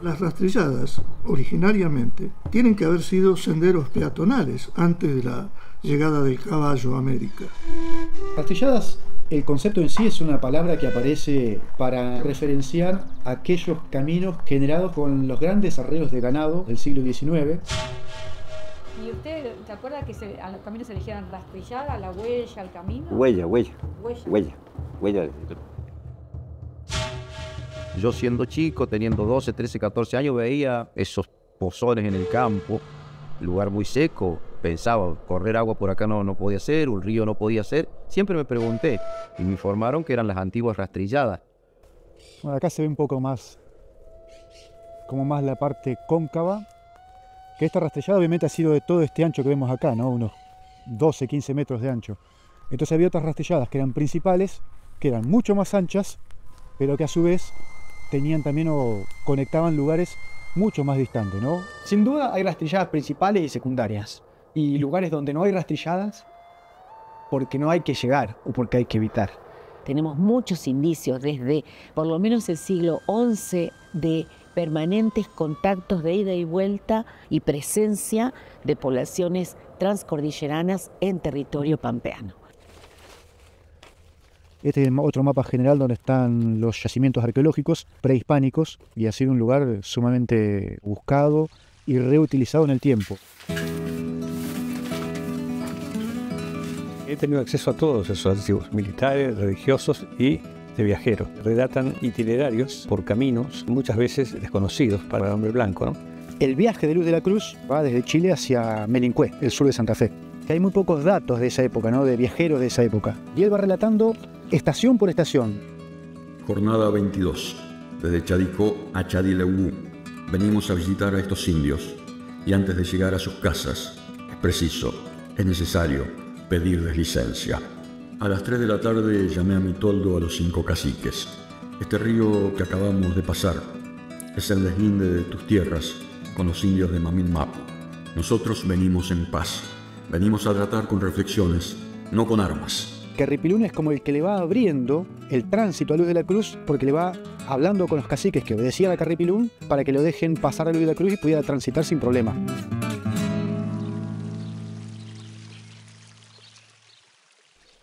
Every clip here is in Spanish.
Las rastrilladas, originariamente, tienen que haber sido senderos peatonales antes de la llegada del caballo a América. Rastrilladas, el concepto en sí es una palabra que aparece para referenciar aquellos caminos generados con los grandes arreos de ganado del siglo XIX. ¿Y usted se acuerda que a los caminos se eligieron rastrillada, la huella, el camino? Huella. Yo siendo chico, teniendo 12, 13, 14 años, veía esos pozones en el campo, lugar muy seco. Pensaba, correr agua por acá no podía ser, un río no podía ser. Siempre me pregunté y me informaron que eran las antiguas rastrilladas. Bueno, acá se ve un poco más, como más la parte cóncava, que esta rastrillada obviamente ha sido de todo este ancho que vemos acá, ¿no? Unos 12, 15 metros de ancho. Entonces había otras rastrilladas que eran principales, que eran mucho más anchas, pero que a su vez tenían también o conectaban lugares mucho más distantes, ¿no? Sin duda hay rastrilladas principales y secundarias, y lugares donde no hay rastrilladas porque no hay que llegar o porque hay que evitar. Tenemos muchos indicios desde por lo menos el siglo XI de permanentes contactos de ida y vuelta y presencia de poblaciones transcordilleranas en territorio pampeano. Este es otro mapa general donde están los yacimientos arqueológicos prehispánicos y ha sido un lugar sumamente buscado y reutilizado en el tiempo. He tenido acceso a todos esos archivos militares, religiosos y de viajeros. Relatan itinerarios por caminos muchas veces desconocidos para el hombre blanco, ¿no? El viaje de Luz de la Cruz va desde Chile hacia Melincue, el sur de Santa Fe. Hay muy pocos datos de esa época, ¿no? De viajeros de esa época. Y él va relatando estación por estación. Jornada 22. Desde Chadicó a Chadileú. Venimos a visitar a estos indios. Y antes de llegar a sus casas, es preciso, es necesario pedirles licencia. A las 3 de la tarde llamé a mi toldo a los 5 caciques. Este río que acabamos de pasar es el deslinde de tus tierras con los indios de Mamil Mapu. Nosotros venimos en paz. Venimos a tratar con reflexiones, no con armas. Carripilún es como el que le va abriendo el tránsito a Luz de la Cruz porque le va hablando con los caciques que obedecían a Carripilún para que lo dejen pasar a Luz de la Cruz y pudiera transitar sin problema.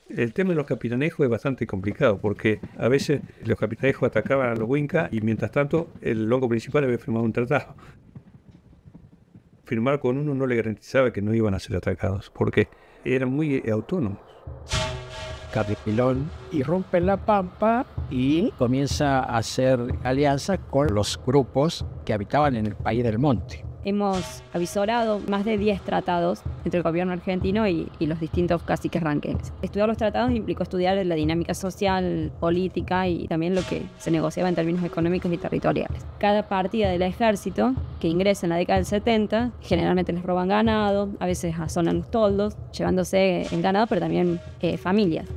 El tema de los capitanejos es bastante complicado porque a veces los capitanejos atacaban a los huincas y mientras tanto el longo principal había firmado un tratado. Firmar con uno no le garantizaba que no iban a ser atacados porque eran muy autónomos. Carripilón irrumpe en la pampa y comienza a hacer alianza con los grupos que habitaban en el país del monte. Hemos avisorado más de 10 tratados entre el gobierno argentino y los distintos caciques ranqueles. Estudiar los tratados implicó estudiar la dinámica social, política y también lo que se negociaba en términos económicos y territoriales. Cada partida del ejército que ingresa en la década del 70, generalmente les roban ganado, a veces asonan los toldos, llevándose el ganado, pero también familias.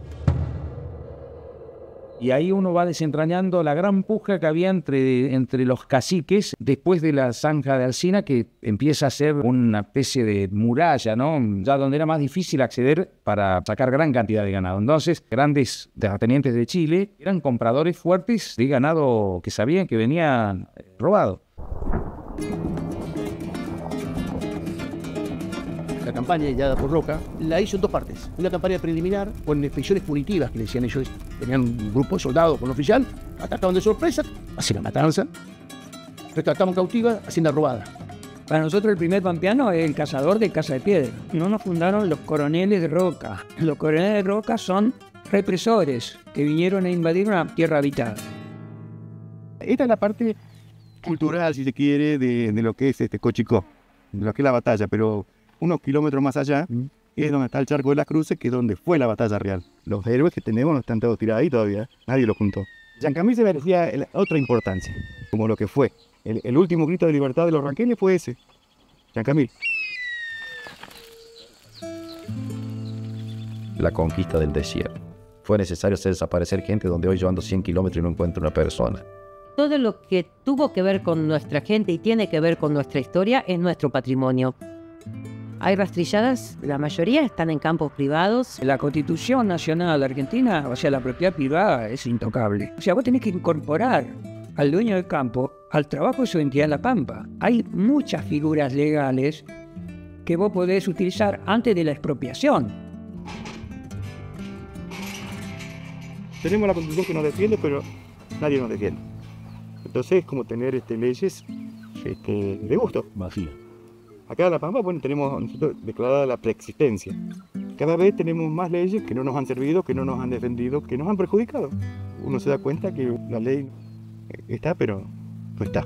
Y ahí uno va desentrañando la gran puja que había entre los caciques después de la zanja de Alsina, que empieza a ser una especie de muralla, ¿no? Ya donde era más difícil acceder para sacar gran cantidad de ganado. Entonces, grandes terratenientes de Chile eran compradores fuertes de ganado que sabían que venía robado. La campaña ya por Roca la hizo en dos partes. Una campaña preliminar con expediciones punitivas que le decían ellos. Tenían un grupo de soldados con un oficial, atacaban de sorpresa, hacían la matanza, rescataban cautiva, hacienda robada. Para nosotros el primer pampeano es el cazador de Casa de Piedra. No nos fundaron los coroneles de Roca. Los coroneles de Roca son represores que vinieron a invadir una tierra habitada. Esta es la parte cultural, si se quiere, de lo que es Cochicó, de lo que es la batalla, pero unos kilómetros más allá es donde está el Charco de las Cruces, que es donde fue la batalla real. Los héroes que tenemos no están todos tirados ahí todavía, nadie los juntó. Chancamil se merecía otra importancia, como lo que fue. El último grito de libertad de los ranqueles fue ese, Chancamil. La conquista del desierto. Fue necesario hacer desaparecer gente donde hoy yo ando 100 kilómetros y no encuentro una persona. Todo lo que tuvo que ver con nuestra gente y tiene que ver con nuestra historia es nuestro patrimonio. Hay rastrilladas, la mayoría están en campos privados. La Constitución Nacional Argentina, o sea, la propiedad privada es intocable. O sea, vos tenés que incorporar al dueño del campo al trabajo de su entidad en la pampa. Hay muchas figuras legales que vos podés utilizar antes de la expropiación. Tenemos la Constitución que nos defiende, pero nadie nos defiende. Entonces es como tener leyes de gusto. Vacía. Acá en La Pampa, bueno, tenemos nosotros declarada la preexistencia. Cada vez tenemos más leyes que no nos han servido, que no nos han defendido, que nos han perjudicado. Uno se da cuenta que la ley está, pero no está.